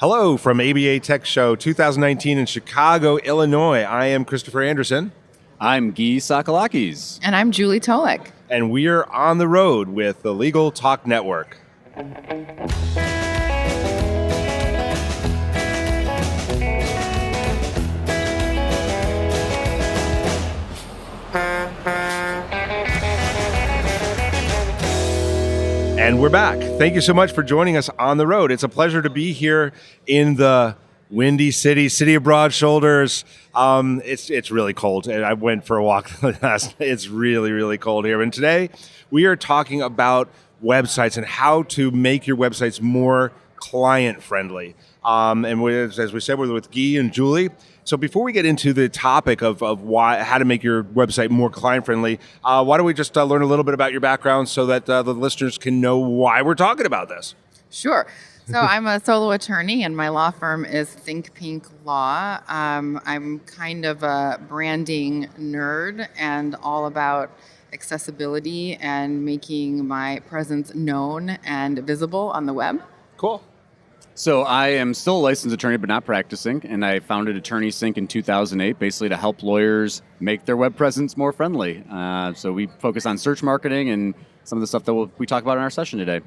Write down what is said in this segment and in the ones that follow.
Hello from ABA Tech Show 2019 in Chicago, Illinois. I am Christopher Anderson. I'm Guy Sakalakis. And I'm Julie Tolek. And we are on the road with the Legal Talk Network. And we're back. Thank you so much for joining us on the road. It's a pleasure to be here in the Windy City of Broad Shoulders. It's really cold, and I went for a walk last night. It's really, really cold here. And today we are talking about websites and how to make your websites more client-friendly. As we said, we're with Guy and Julie. So before we get into the topic of how to make your website more client-friendly, why don't we just learn a little bit about your background so that the listeners can know why we're talking about this? Sure. So I'm a solo attorney, and my law firm is Think Pink Law. I'm kind of a branding nerd and all about accessibility and making my presence known and visible on the web. Cool. So I am still a licensed attorney, but not practicing, and I founded Attorney Sync in 2008, basically to help lawyers make their web presence more friendly. So we focus on search marketing and some of the stuff that we talk about in our session today.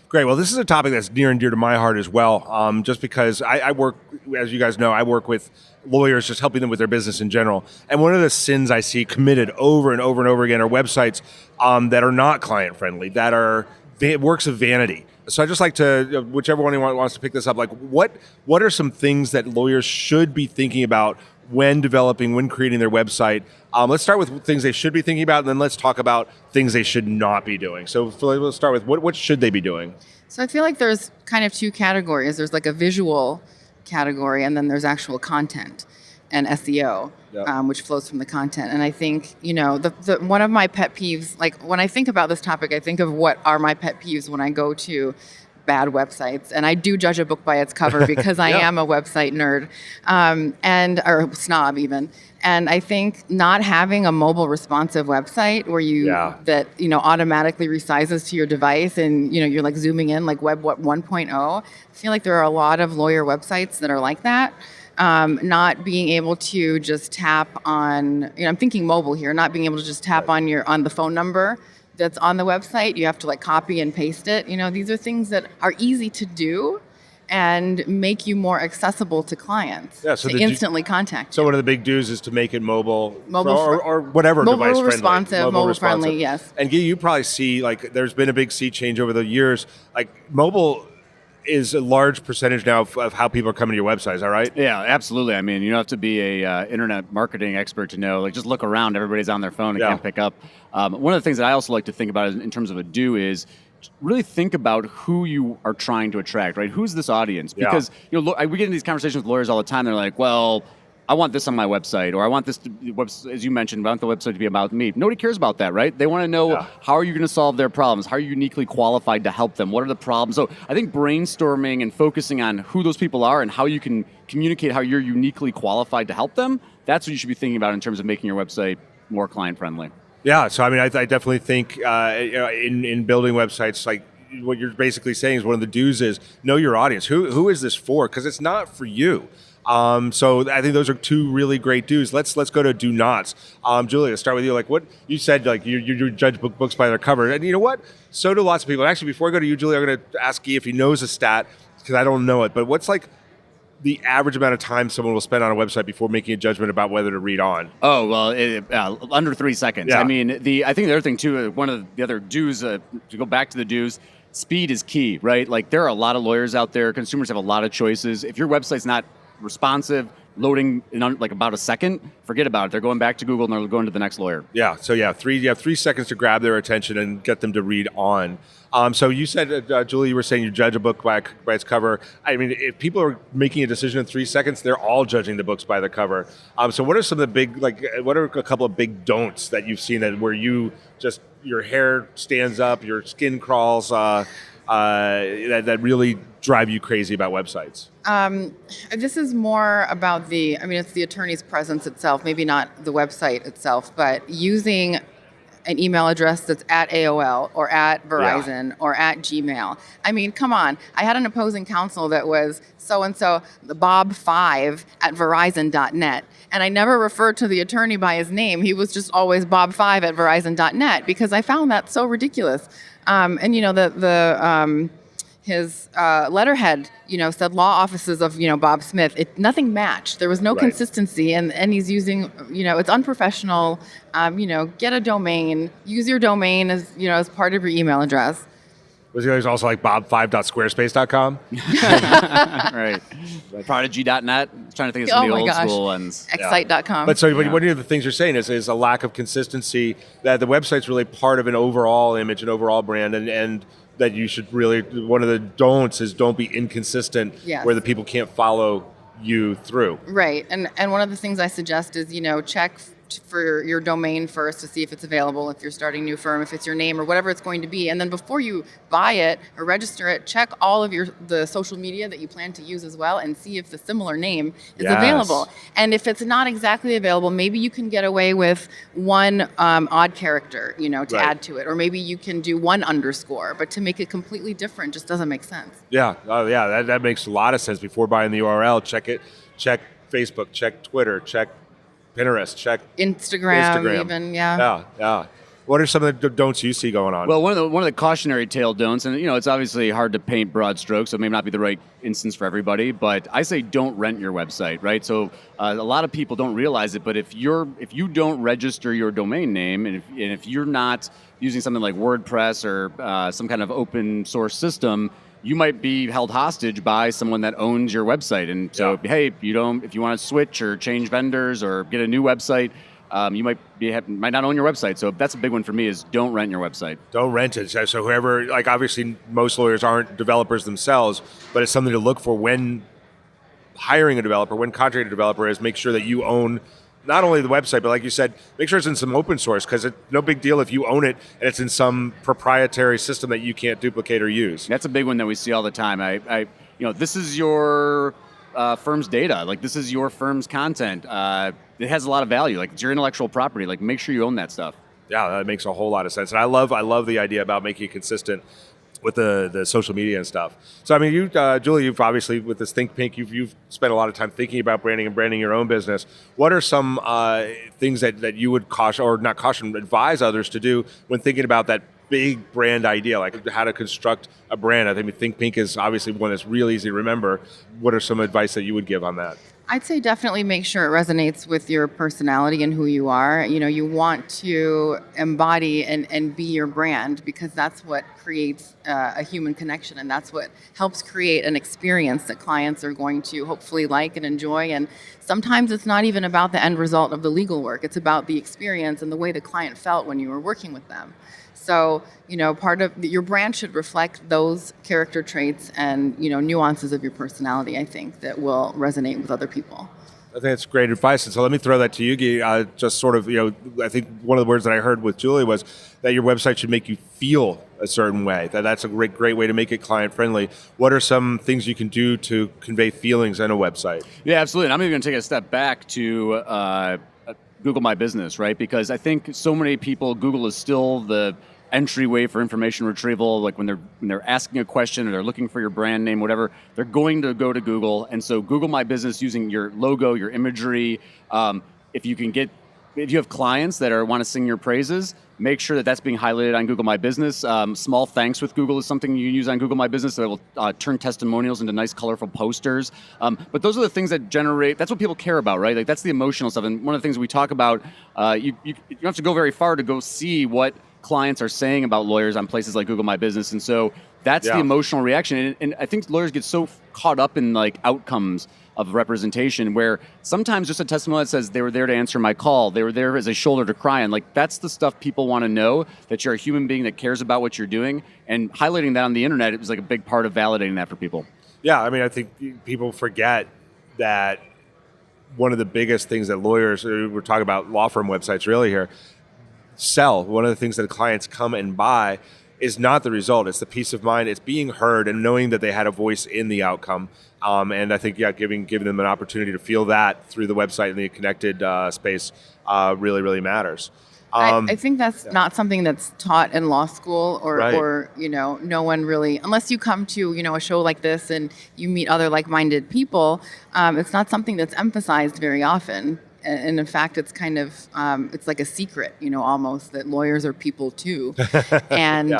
Great. Well, this is a topic that's near and dear to my heart as well, just because I work, as you guys know, I work with lawyers, just helping them with their business in general. And one of the sins I see committed over and over and over again are websites that are not client-friendly, that are works of vanity. So I just like to, whichever one wants to pick this up, like what are some things that lawyers should be thinking about when creating their website? Let's start with things they should be thinking about, and then let's talk about things they should not be doing. So let's start with what should they be doing? So I feel like there's kind of two categories. There's like a visual category, and then there's actual content and SEO, which flows from the content. And I think, the one of my pet peeves, like when I think about this topic, I think of what are my pet peeves when I go to bad websites. And I do judge a book by its cover because I am a website nerd, or snob even. And I think not having a mobile responsive website where that automatically resizes to your device and you're like zooming in like Web 1.0. I feel like there are a lot of lawyer websites that are like that. Not being able to just tap on, I'm thinking mobile here, not being able to just tap on the phone number that's on the website. You have to like copy and paste it. These are things that are easy to do and make you more accessible to clients to instantly contact. So one of the big do's is to make it mobile or whatever mobile device responsive, friendly. mobile friendly, yes. And Guy, you probably see like there's been a big sea change over the years. Like mobile is a large percentage now of how people are coming to your website. Is that right? Yeah, absolutely. I mean, you don't have to be a internet marketing expert to know. Like, just look around. Everybody's on their phone and can't pick up. One of the things that I also like to think about in terms of a do is really think about who you are trying to attract. Right? Who's this audience? Because we get into these conversations with lawyers all the time. They're like, well, I want this on my website, or I want this to, as you mentioned, I want the website to be about me. Nobody cares about that, right? They want to know how are you going to solve their problems? How are you uniquely qualified to help them? What are the problems? So I think brainstorming and focusing on who those people are and how you can communicate how you're uniquely qualified to help them, that's what you should be thinking about in terms of making your website more client-friendly. Yeah, so I mean, I definitely think in building websites, like what you're basically saying is one of the do's is know your audience. Who is this for? Because it's not for you. So I think those are two really great do's. Let's go to do nots. Julie, let's start with you. Like what you said, like you judge books by their cover, and you know what? So do lots of people. Actually, before I go to you, Julie, I'm going to ask Guy if he knows a stat because I don't know it. But what's like the average amount of time someone will spend on a website before making a judgment about whether to read on? Oh, well, under 3 seconds. Yeah. I mean, I think the other thing too, one of the other do's, to go back to the do's, speed is key, right? Like there are a lot of lawyers out there. Consumers have a lot of choices. If your website's not responsive, loading in like about a second, forget about it. They're going back to Google and they're going to the next lawyer. Yeah. So you have 3 seconds to grab their attention and get them to read on. So you said, Julie, you were saying you judge a book by its cover. I mean, if people are making a decision in 3 seconds, they're all judging the books by the cover. So what are some of the big, what are a couple of big don'ts that you've seen that where you just, your hair stands up, your skin crawls, that really drive you crazy about websites? This is more about it's the attorney's presence itself, maybe not the website itself, but using an email address that's at AOL or at Verizon or at Gmail. I mean, come on. I had an opposing counsel that was so-and-so, the Bob5 at Verizon.net. And I never referred to the attorney by his name. He was just always Bob5 at Verizon.net because I found that so ridiculous. And, you know, his letterhead, you know, said law offices of, you know, Bob Smith. Nothing matched. There was no consistency, and he's using, you know, it's unprofessional. You know, get a domain, use your domain as, you know, as part of your email address. Was he also like bob5.squarespace.com? Right. Prodigy.net. I'm trying to think of some of the old school ones. Excite.com. But so one of the things you're saying is a lack of consistency, that the website's really part of an overall image, an overall brand, and that you should really, one of the don'ts is don't be inconsistent where the people can't follow you through. Right. And one of the things I suggest is, you know, check for your domain first to see if it's available, if you're starting a new firm, if it's your name or whatever it's going to be. And then before you buy it or register it, check all of the social media that you plan to use as well and see if the similar name is available. And if it's not exactly available, maybe you can get away with one odd character, you know, to add to it. Or maybe you can do one underscore, but to make it completely different just doesn't make sense. Yeah. Oh, yeah. That makes a lot of sense. Before buying the URL, check it. Check Facebook, check Twitter, check Pinterest, check Instagram. Even, Yeah. What are some of the don'ts you see going on? Well, one of the cautionary tale don'ts, and you know, it's obviously hard to paint broad strokes, so it may not be the right instance for everybody, but I say don't rent your website, right? So a lot of people don't realize it, but if you don't register your domain name, and if you're not using something like WordPress or some kind of open source system, you might be held hostage by someone that owns your website. And so, hey, if you want to switch or change vendors or get a new website, you might not own your website. So that's a big one for me, is don't rent your website. Don't rent it. So whoever, like obviously most lawyers aren't developers themselves, but it's something to look for when hiring a developer, when contracting a developer, is make sure that you own not only the website, but like you said, make sure it's in some open source, because it's no big deal if you own it and it's in some proprietary system that you can't duplicate or use. That's a big one that we see all the time. This is your firm's data. Like, this is your firm's content. It has a lot of value. Like, it's your intellectual property. Like, make sure you own that stuff. Yeah, that makes a whole lot of sense. And I love the idea about making it consistent with the social media and stuff. So I mean, you, Julie, you've obviously, with this Think Pink, you've spent a lot of time thinking about branding and branding your own business. What are some things that you would caution, or not caution, advise others to do when thinking about that big brand idea, like how to construct a brand? I think Pink is obviously one that's real easy to remember. What are some advice that you would give on that? I'd say definitely make sure it resonates with your personality and who you are. You know, you want to embody and be your brand, because that's what creates a human connection, and that's what helps create an experience that clients are going to hopefully like and enjoy. And sometimes it's not even about the end result of the legal work. It's about the experience and the way the client felt when you were working with them. So, you know, part of your brand should reflect those character traits and, you know, nuances of your personality, I think, that will resonate with other people. I think that's great advice. And so let me throw that to you, Guy. Just sort of, you know, I think one of the words that I heard with Julie was that your website should make you feel a certain way. That's a great way to make it client friendly. What are some things you can do to convey feelings in a website? Yeah, absolutely. And I'm even going to take a step back to Google My Business, right? Because I think so many people, Google is still the entryway for information retrieval. Like when they're asking a question or they're looking for your brand name, whatever, they're going to go to Google. And so Google My Business, using your logo, your imagery, if you have clients that want to sing your praises, make sure that that's being highlighted on Google My Business. Small thanks with Google is something you can use on Google My Business that will turn testimonials into nice, colorful posters. But those are the things that generate, that's what people care about, right? Like, that's the emotional stuff. And one of the things we talk about, you don't have to go very far to go see what clients are saying about lawyers on places like Google My Business. And so that's the emotional reaction. And I think lawyers get so caught up in like outcomes of representation, where sometimes just a testimonial that says they were there to answer my call, they were there as a shoulder to cry on. Like, that's the stuff people want to know, that you're a human being that cares about what you're doing. And highlighting that on the internet, it was like a big part of validating that for people. Yeah, I mean, I think people forget that one of the biggest things that lawyers, we're talking about law firm websites really here, sell. One of the things that clients come and buy is not the result. It's the peace of mind. It's being heard and knowing that they had a voice in the outcome. And I think, giving them an opportunity to feel that through the website and the connected space really, really matters. I think that's not something that's taught in law school Right. or no one really, unless you come to, a show like this and you meet other like-minded people, it's not something that's emphasized very often. And in fact, it's kind of, it's like a secret, almost, that lawyers are people too, and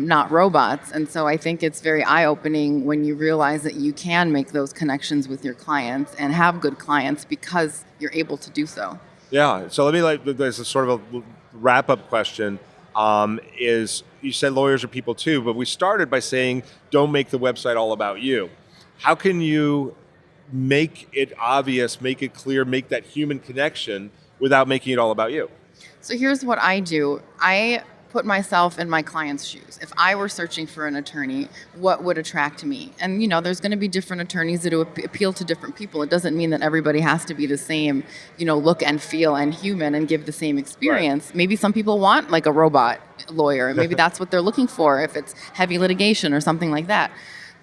not robots. And so I think it's very eye-opening when you realize that you can make those connections with your clients and have good clients because you're able to do so. Yeah. So there's a sort of a wrap-up question. Is you said lawyers are people too, but we started by saying don't make the website all about you. How can you make it obvious, make it clear, make that human connection without making it all about you? So here's what I do. I put myself in my client's shoes. If I were searching for an attorney, what would attract me? And there's going to be different attorneys that appeal to different people. It doesn't mean that everybody has to be the same, look and feel and human and give the same experience. Right. Maybe some people want like a robot lawyer, and maybe that's what they're looking for if it's heavy litigation or something like that.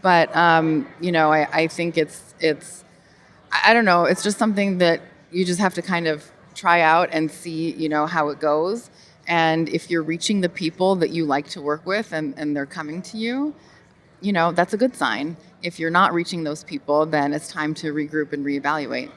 But I think it's I don't know. It's just something that you just have to kind of try out and see, how it goes. And if you're reaching the people that you like to work with and they're coming to you, that's a good sign. If you're not reaching those people, then it's time to regroup and reevaluate.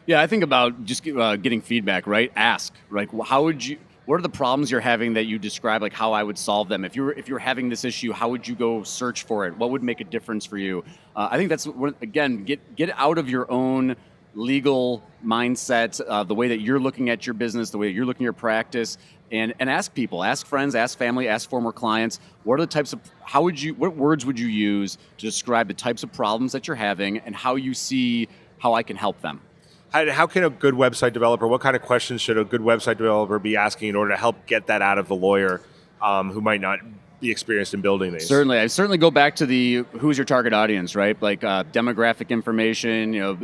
Yeah, I think about just getting feedback, right? Ask, like, what are the problems you're having that you describe, like how I would solve them? If you're having this issue, how would you go search for it? What would make a difference for you? I think that's, again, get out of your own legal mindset, the way that you're looking at your business, the way that you're looking at your practice, and ask people, ask friends, ask family, ask former clients, what words would you use to describe the types of problems that you're having and how you see how I can help them? How can a good website developer, what kind of questions should a good website developer be asking in order to help get that out of the lawyer who might not be experienced in building these? Certainly. I certainly go back to who's your target audience, right? Like demographic information,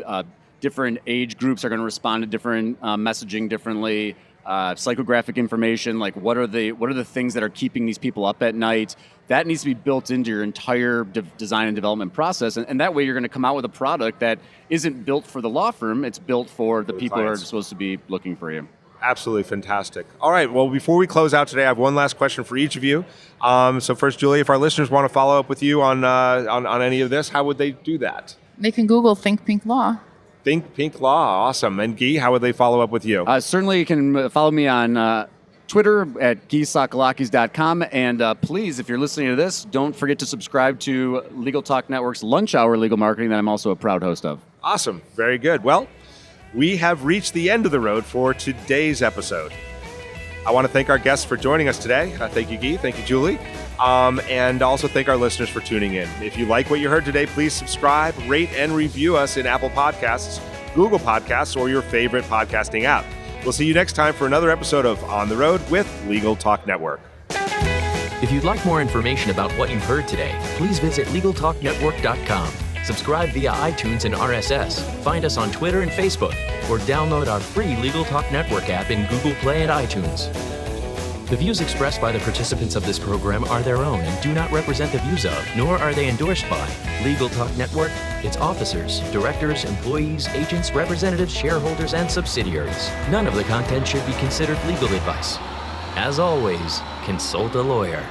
different age groups are going to respond to different messaging differently. Psychographic information, like what are the things that are keeping these people up at night? That needs to be built into your entire design and development process, and that way you're going to come out with a product that isn't built for the law firm, it's built for the people who are supposed to be looking for you. Absolutely fantastic. All right, well, before we close out today, I have one last question for each of you. So first, Julie, if our listeners want to follow up with you on any of this, how would they do that? They can Google Think Pink Law. Think Pink Law, awesome. And Guy, how would they follow up with you? Certainly, you can follow me on Twitter at guysokolakis.com. And please, if you're listening to this, don't forget to subscribe to Legal Talk Network's Lunch Hour Legal Marketing that I'm also a proud host of. Awesome. Very good. Well, we have reached the end of the road for today's episode. I want to thank our guests for joining us today. Thank you, Guy. Thank you, Julie. And also thank our listeners for tuning in. If you like what you heard today, please subscribe, rate, and review us in Apple Podcasts, Google Podcasts, or your favorite podcasting app. We'll see you next time for another episode of On the Road with Legal Talk Network. If you'd like more information about what you've heard today, please visit LegalTalkNetwork.com. Subscribe via iTunes and RSS. Find us on Twitter and Facebook, or download our free Legal Talk Network app in Google Play and iTunes. The views expressed by the participants of this program are their own and do not represent the views of, nor are they endorsed by, Legal Talk Network, its officers, directors, employees, agents, representatives, shareholders, and subsidiaries. None of the content should be considered legal advice. As always, consult a lawyer.